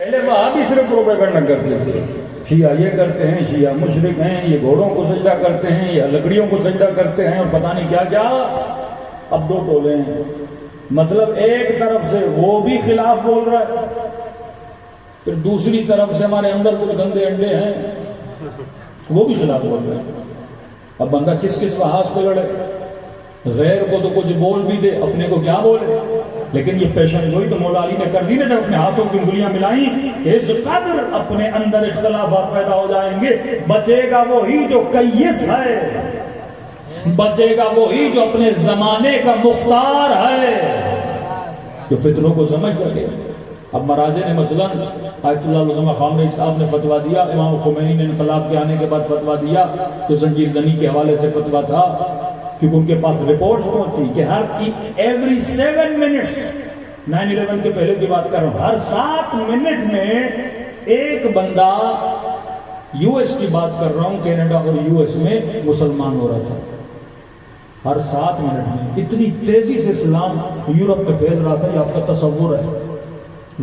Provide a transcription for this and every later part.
پہلے وہاں بھی صرف پروپیگنڈا کرتے تھے، شیعہ یہ کرتے ہیں، شیعہ مشرک ہیں، یہ گھوڑوں کو سجدہ کرتے ہیں، یہ لکڑیوں کو سجدہ کرتے ہیں، اور پتہ نہیں کیا کیا۔ اب دو ٹولے ہیں، مطلب ایک طرف سے وہ بھی خلاف بول رہا ہے، پھر دوسری طرف سے ہمارے اندر کچھ گندے انڈے ہیں وہ بھی خلاف بول رہے ہیں۔ اب بندہ کس کس لحاظ پہ لڑے؟ غیر کو تو کچھ بول بھی دے، اپنے کو کیا بولے؟ لیکن یہ پیشن گوئی تو مولا علی نے کر دی نا، جب اپنے ہاتھوں کی انگلیاں ملائیں، اس قدر اپنے اندر اختلافات پیدا ہو جائیں گے، بچے گا وہی جو کیس ہے، بچے گا وہی جو اپنے زمانے کا مختار ہے، جو فتنوں کو سمجھ سکے۔ اب مراجع نے مثلا آیت اللہ العظمہ خامنئی صاحب نے فتویٰ دیا، امام خمینی نے انقلاب کے آنے کے بعد فتویٰ دیا، تو زنجیر زنی کے حوالے سے فتویٰ تھا، کیونکہ ان کے پاس رپورٹس پہنچی کہ ہر ایوری 7 منٹس، 9/11 کے پہلے کی بات کر رہا ہوں، ہر 7 منٹ میں ایک بندہ، یو ایس کی بات کر رہا ہوں، کینیڈا اور یو ایس میں مسلمان ہو رہا تھا، ہر 7 منٹ میں اتنی تیزی سے اسلام یورپ میں پھیل رہا تھا، یہ آپ کا تصور ہے۔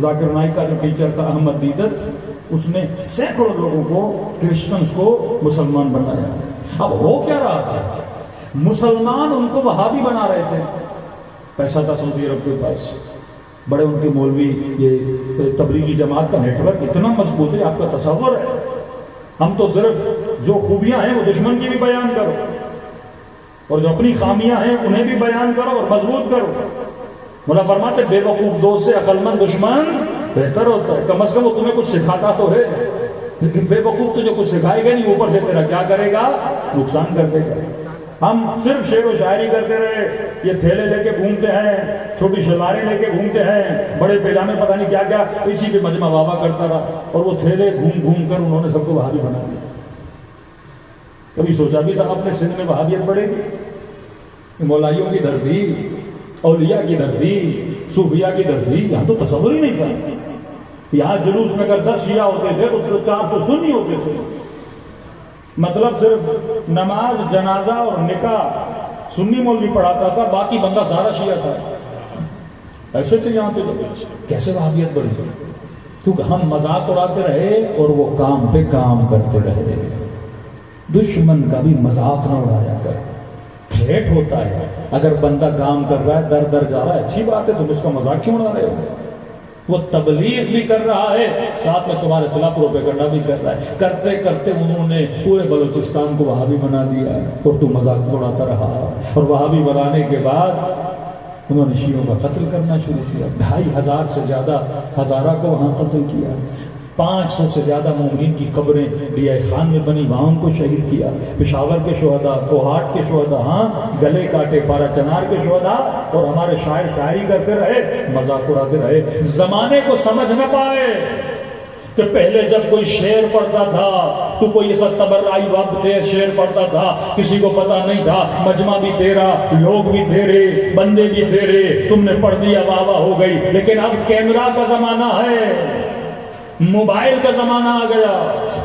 ذاکر نائک کا جو ٹیچر تھا احمد دیدت، اس نے سینکڑوں لوگوں کو، کرسچنز کو مسلمان بنایا۔ اب ہو کیا رہا تھا؟ مسلمان ان کو وہابی بنا رہے تھے، پیسہ تھا سعودی عرب کے پاس، بڑے ان کے مولوی، یہ تبلیغی جماعت کا نیٹ ورک اتنا مضبوط ہے، آپ کا تصور ہے۔ ہم تو صرف جو خوبیاں ہیں وہ دشمن کی بھی بیان کرو، اور جو اپنی خامیاں ہیں انہیں بھی بیان کرو اور مضبوط کرو۔ مولا فرماتے بے وقوف دوست سے عقل مند دشمن بہتر ہوتا ہے، کم از کم وہ تمہیں کچھ سکھاتا تو ہے، لیکن بے وقوف تو جو کچھ سکھائے گا نہیں، اوپر سے تیرا کیا کرے گا؟ نقصان کر دے گا۔ ہم صرف شعر و شاعری کرتے رہے، یہ تھیلے لے کے گھومتے ہیں، چھوٹی شلواریں لے کے گھومتے ہیں، بڑے پیجامے پتہ نہیں کیا کیا، اسی پہ مجمع واوا کرتا رہا، اور وہ تھیلے گھوم گھوم کر انہوں نے سب کو وہابی بنا دیا۔ کبھی سوچا بھی تھا اپنے سندھ میں وہابیت بڑھے گی؟ مولائیوں کی دھرتی، اولیاء کی دھرتی، صوفیاء کی دھرتی، یہاں تو تصور ہی نہیں تھا۔ یہاں جلوس میں اگر 10 شیعہ ہوتے تھے تو 400 سنی ہوتے تھے، مطلب صرف نماز، جنازہ اور نکاح سنی مولوی پڑھاتا تھا، باقی بندہ سارا شیعہ تھا۔ ایسے تھے یہاں پہ لوگ، کیسے وہابیت بڑھی؟ کیونکہ ہم مذاق اڑاتے رہے اور وہ کام پہ کام کرتے رہے۔ دشمن کا بھی مذاق نہ اڑایا کر، ٹھیٹ ہوتا ہے اگر بندہ کام کر رہا ہے، در در جا رہا ہے، اچھی بات ہے، تم اس کا مذاق کیوں اڑا رہے ہو؟ وہ تبلیغ بھی کر رہا ہے، ساتھ میں تمہارے خلاف پروپیگنڈا بھی کر رہا ہے، کرتے کرتے انہوں نے پورے بلوچستان کو وہابی بنا دیا، اور تو مذاق اڑاتا رہا، اور وہابی بنانے کے بعد انہوں نے شیعوں کا قتل کرنا شروع کیا، 2500 سے زیادہ ہزارہ کو وہاں قتل کیا، 500 سے زیادہ مومنین کی قبریں ڈی آئی خان میں بنی، وہاں ان کو شہید کیا، پشاور کے شہداء، کوہاٹ کے شہداء، ہاں گلے کاٹے پارا چنار کے شہداء، اور ہمارے شاعر شاعری کرتے رہے، مذاق اڑاتے رہے۔ زمانے کو سمجھ نہ پائے کہ پہلے جب کوئی شعر پڑھتا تھا تو کوئی ایسا تبرعی وقت تھے، شعر پڑھتا تھا، کسی کو پتا نہیں تھا، مجمع بھی تیرا، لوگ بھی تیرے، بندے بھی تیرے، تم نے پڑھ دیا واہ واہ ہو گئی۔ لیکن اب کیمرہ کا زمانہ ہے، موبائل کا زمانہ آ گیا،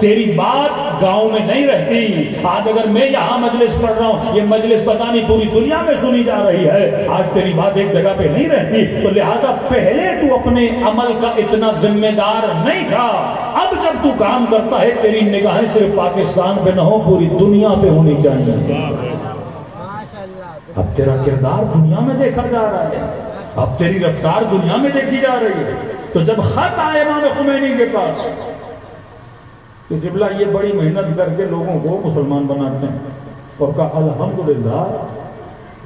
تیری بات گاؤں میں نہیں رہتی۔ آج اگر میں یہاں مجلس پڑھ رہا ہوں، یہ مجلس پتہ نہیں پوری دنیا میں سنی جا رہی ہے، آج تیری بات ایک جگہ پہ نہیں رہتی، تو لہٰذا پہلے تو اپنے عمل کا اتنا ذمہ دار نہیں تھا، اب جب تو کام کرتا ہے تیری نگاہیں صرف پاکستان پہ نہ ہو، پوری دنیا پہ ہونی چاہیے۔ اب تیرا کردار دنیا میں دیکھا جا رہا ہے، اب تیری رفتار دنیا میں دیکھی جا رہی ہے۔ تو جب خط آئے امام خمینی کے پاس کہ جبلہ یہ بڑی محنت کر کے لوگوں کو مسلمان بناتے ہیں، اور کہا الحمدللہ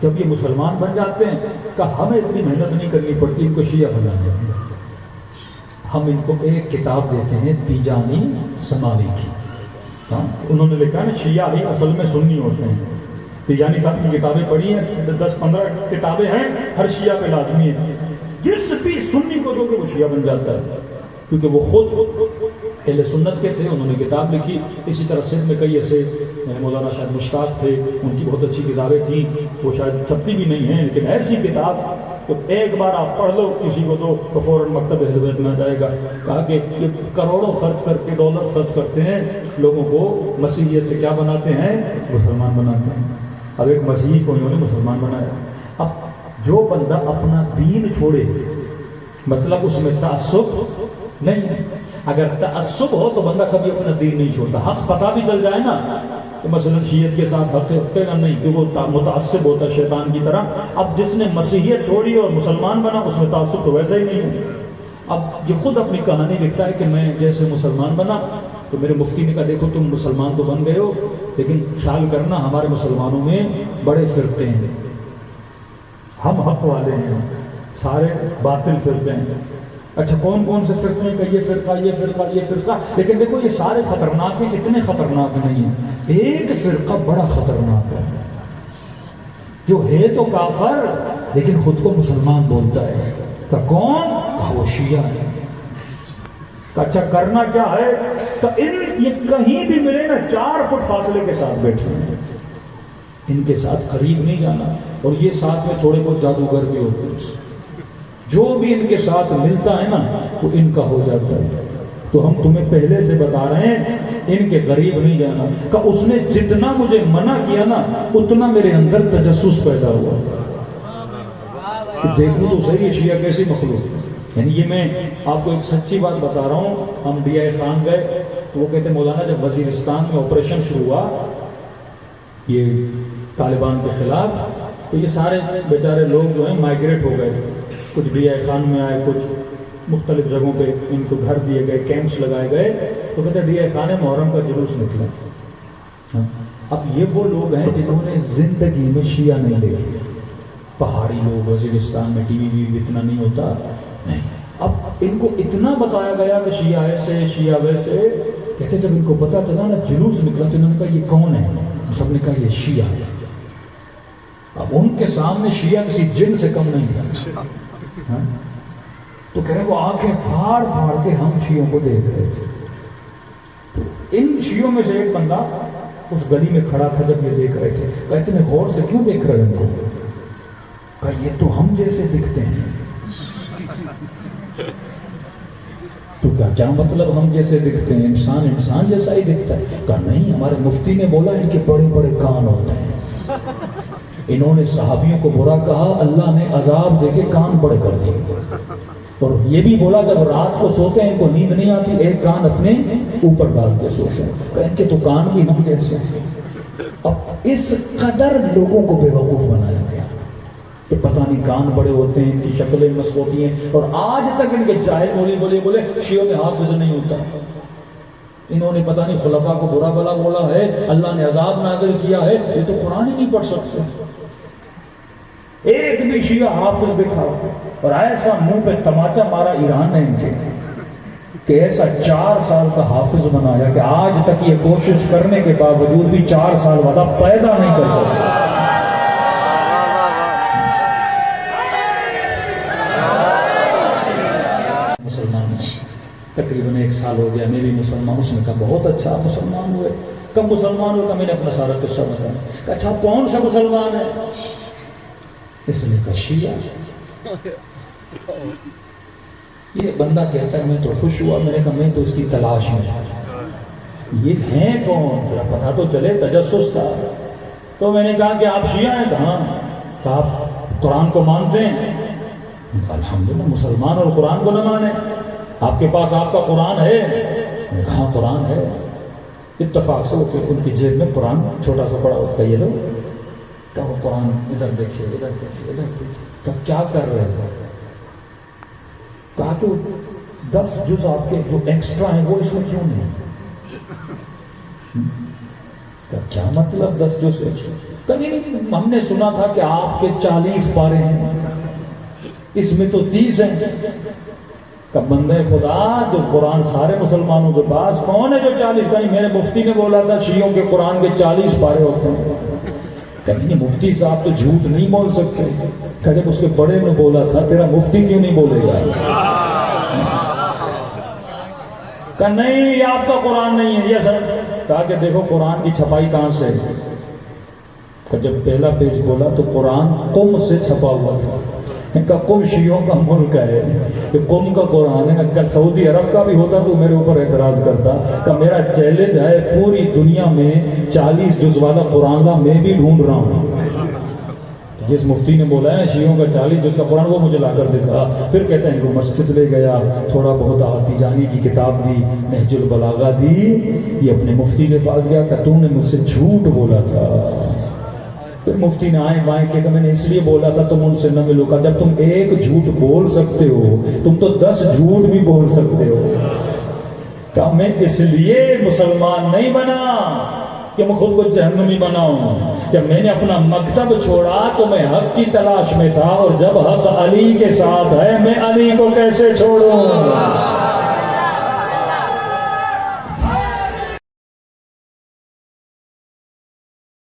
جب یہ مسلمان بن جاتے ہیں، کہا ہمیں اتنی محنت نہیں کرنی پڑتی ان کو شیعہ بنانے کی، ہم ان کو ایک کتاب دیتے ہیں تیجانی سماوی کی۔ انہوں نے لکھا نا شیعہ ہی اصل میں سنی ہوتے ہیں، تیجانی صاحب کی کتابیں پڑھی ہیں، 10-15 کتابیں ہیں، ہر شیعہ پہ لازمی ہے، جس بھی سنی کو جو کہ وہ شیعہ بن جاتا ہے، کیونکہ وہ خود اہل سنت کے تھے، انہوں نے کتاب لکھی۔ اسی طرح سندھ میں کئی ایسے مولانا شاید مشتاق تھے، ان کی بہت اچھی کتابیں تھیں، وہ شاید چھپتی بھی نہیں ہیں، لیکن ایسی کتاب تو ایک بار آپ پڑھ لو کسی کو تو فوراً مکتب اہل بیت میں آ جائے گا۔ کہا کہ یہ کروڑوں خرچ کر کے، ڈالر خرچ کرتے ہیں، لوگوں کو مسیحیت سے کیا بناتے ہیں؟ مسلمان بناتے ہیں۔ اب ایک مسیحی کو انہوں نے مسلمان بنایا۔ اب جو بندہ اپنا دین چھوڑے، مطلب اس میں تعصب نہیں. اگر تعصب ہو تو بندہ کبھی اپنا دین نہیں چھوڑتا. حق پتہ بھی چل جائے نا کہ مثلا شیعت کے ساتھ ہفتے گا نہیں کہ وہ متعصب ہوتا ہے شیطان کی طرح. اب جس نے مسیحیت چھوڑی اور مسلمان بنا اس میں تعصب تو ویسا ہی نہیں ہے. اب یہ خود اپنی کہانی لکھتا ہے کہ میں جیسے مسلمان بنا تو میرے مفتی نے کہا دیکھو تم مسلمان تو بن گئے ہو لیکن خیال کرنا ہمارے مسلمانوں میں بڑے فرقے ہیں, ہم حق والے ہیں, سارے باطل فرقے ہیں. اچھا کون کون سے فرقے ہیں کہ یہ فرقہ یہ فرقہ یہ فرقہ, لیکن دیکھو یہ سارے خطرناک ہیں, اتنے خطرناک نہیں ہیں. ایک فرقہ بڑا خطرناک ہے جو ہے تو کافر لیکن خود کو مسلمان بولتا ہے. کہ کون؟ کہ وہ شیعہ ہے. اچھا کرنا کیا ہے؟ تو یہ کہیں بھی ملے نا 4 فٹ فاصلے کے ساتھ بیٹھے ہیں, ان کے ساتھ قریب نہیں جانا. اور یہ ساتھ میں تھوڑے بہت جادوگر بھی ہوتے ہیں, جو بھی ان کے ساتھ ملتا ہے نا وہ ان کا ہو جاتا ہے. تو ہم تمہیں پہلے سے بتا رہے ہیں ان کے قریب نہیں جانا. کہ اس نے جتنا مجھے منع کیا نا اتنا میرے اندر تجسس پیدا ہوا کہ دیکھو تو صحیح ہے شیعہ کیسی مخلوق. یعنی یہ میں آپ کو ایک سچی بات بتا رہا ہوں. ہم ڈی آئی خان گئے تو وہ کہتے ہیں مولانا جب وزیرستان میں آپریشن شروع ہوا یہ طالبان کے خلاف تو یہ سارے بیچارے لوگ جو ہیں مائیگریٹ ہو گئے. کچھ ڈی آئی خان میں آئے, کچھ مختلف جگہوں پہ ان کو گھر دیے گئے, کیمپس لگائے گئے. تو کہتے ہیں ڈی آئی خان محرم کا جلوس نکلا. اب یہ وہ لوگ ہیں جنہوں نے زندگی میں شیعہ نہیں دیکھے. پہاڑی لوگ وزیرستان میں ٹی وی اتنا نہیں ہوتا نہیں. اب ان کو اتنا بتایا گیا کہ شیعہ ایسے شیعہ ویسے. کہتے جب ان کو پتا چلا نا جلوس نکلا تو انہوں نے کہا یہ کون ہے؟ سب نے کہا یہ شیعہ ہے. اب ان کے سامنے شیعہ کسی جن سے کم نہیں تھا. تو کہہ رہے وہ آنکھیں پھاڑ پھاڑ کے ہم شیعوں کو دیکھ رہے تھے. ان شیعوں میں سے ایک بندہ اس گلی میں کھڑا تھا جب یہ دیکھ رہے تھے. کہا اتنے غور سے کیوں دیکھ رہے ہیں ان کو؟ کہا یہ تو ہم جیسے دکھتے ہیں. تو کیا مطلب ہم جیسے دکھتے ہیں؟ انسان جیسا ہی دکھتا ہے. کہا نہیں, ہمارے مفتی نے بولا ان کے بڑے بڑے کان ہوتے ہیں. انہوں نے صحابیوں کو برا کہا, اللہ نے عذاب دے کے کان بڑے کر دیے. اور یہ بھی بولا جب رات کو سوتے ہیں ان کو نیند نہیں آتی ایک کان اپنے اوپر ڈال کے سوتے ہیں. کہ ان کے تو کان بھی ہم جیسے ہیں. اب اس قدر لوگوں کو بے وقوف بنایا گیا کہ پتہ نہیں کان بڑے ہوتے ہیں, ان کی شکلیں مست ہوتی ہیں. اور آج تک ان کے جاہل بولے شیعوں میں حافظ نہیں ہوتا. انہوں نے پتہ نہیں خلفاء کو برا بلا بولا ہے, اللہ نے عذاب نازل کیا ہے. یہ تو قرآن ہی نہیں پڑھ سکتے. ایک بھی شیعہ حافظ دکھا اور ایسا منہ پہ تماچا مارا ایران نے ان کے کہ ایسا 4 سال کا حافظ بنایا کہ آج تک یہ کوشش کرنے کے باوجود بھی 4 سال والا پیدا نہیں کر سکتا. مسلمان تقریباً 1 سال ہو گیا میں بھی مسلمان. اس نے کہا بہت اچھا مسلمان ہوئے. کب مسلمان ہوگا؟ میں نے اپنا سارا قصہ بتایا. کہ اچھا کون سا مسلمان ہے؟ اس نے کہا شیعہ. یہ بندہ کہتا ہے میں تو خوش ہوا. میں نے کہا میں تو اس کی تلاش میں. یہ ہیں کون؟ پتا تو چلے, تجسس تھا. تو میں نے کہا کہ آپ شیعہ ہیں؟ کہاں. کہا آپ قرآن کو مانتے ہیں؟ الحمدللہ. مسلمان اور قرآن کو نہ مانے. آپ کے پاس آپ کا قرآن ہے؟ کہاں قرآن ہے. اتفاق سے ان کی جیب میں قرآن چھوٹا سا پڑا ہوتا ہے. یہ لوگ کہ وہ قرآن ادھر دیکھیے ادھر دیکھیے ادھر دیکھیے. کہ کیا کر رہے ہیں؟ کہا کہ 10 جز آپ کے جو ایکسٹرا ہیں وہ اس میں کیوں نہیں؟ کیا مطلب 10 جز ایکسٹرا؟ نہیں, ہم نے سنا تھا کہ آپ کے 40 پارے ہیں, اس میں تو 30 ہیں. کہ بندے خدا جو قرآن سارے مسلمانوں کے پاس کون ہے جو 40 کا نہیں؟ میرے مفتی نے بولا تھا شیعوں کے قرآن کے 40 پارے ہوتے ہیں. کہ مفتی صاحب تو جھوٹ نہیں بول سکتے. کہ جب اس کے بڑے نے بولا تھا تیرا مفتی کیوں نہیں بولے گا؟ کہ نہیں یہ آپ کا قرآن نہیں ہے. یہ سر کہا کہ دیکھو قرآن کی چھپائی کہاں سے. کہ جب پہلا پیج بولا تو قرآن قم سے چھپا ہوا تھا. کہ قم شیعوں کا ملک ہے, کہ قم کا قرآن ہے. کہ سعودی عرب کا بھی ہوتا تو میرے اوپر اعتراض کرتا. کہ میرا چیلنج ہے پوری دنیا میں 40 جز والا قرآن لا میں بھی ڈھونڈ رہا ہوں. جس مفتی نے بولا ہے شیعوں کا 40 جز کا قرآن، وہ مجھے لا کر دکھا. پھر کہتے ہیں کہ مسجد لے گیا، تھوڑا بہت آتیجانی کی کتاب دی، نہج البلاغہ دی. یہ اپنے مفتی کے پاس گیا کہ تم نے مجھ سے جھوٹ بولا تھا. پھر مفتی نے آئیں بائیں کہ میں نے اس لیے بولا تھا تم ان سے نہ ملو. کہ جب تم ایک جھوٹ بول سکتے ہو تم تو 10 جھوٹ بھی بول سکتے ہو. کہ میں اس لیے مسلمان نہیں بنا کہ میں خود کو جہنمی بناؤں. جب میں نے اپنا مکتب چھوڑا تو میں حق کی تلاش میں تھا، اور جب حق علی کے ساتھ ہے میں علی کو کیسے چھوڑوں.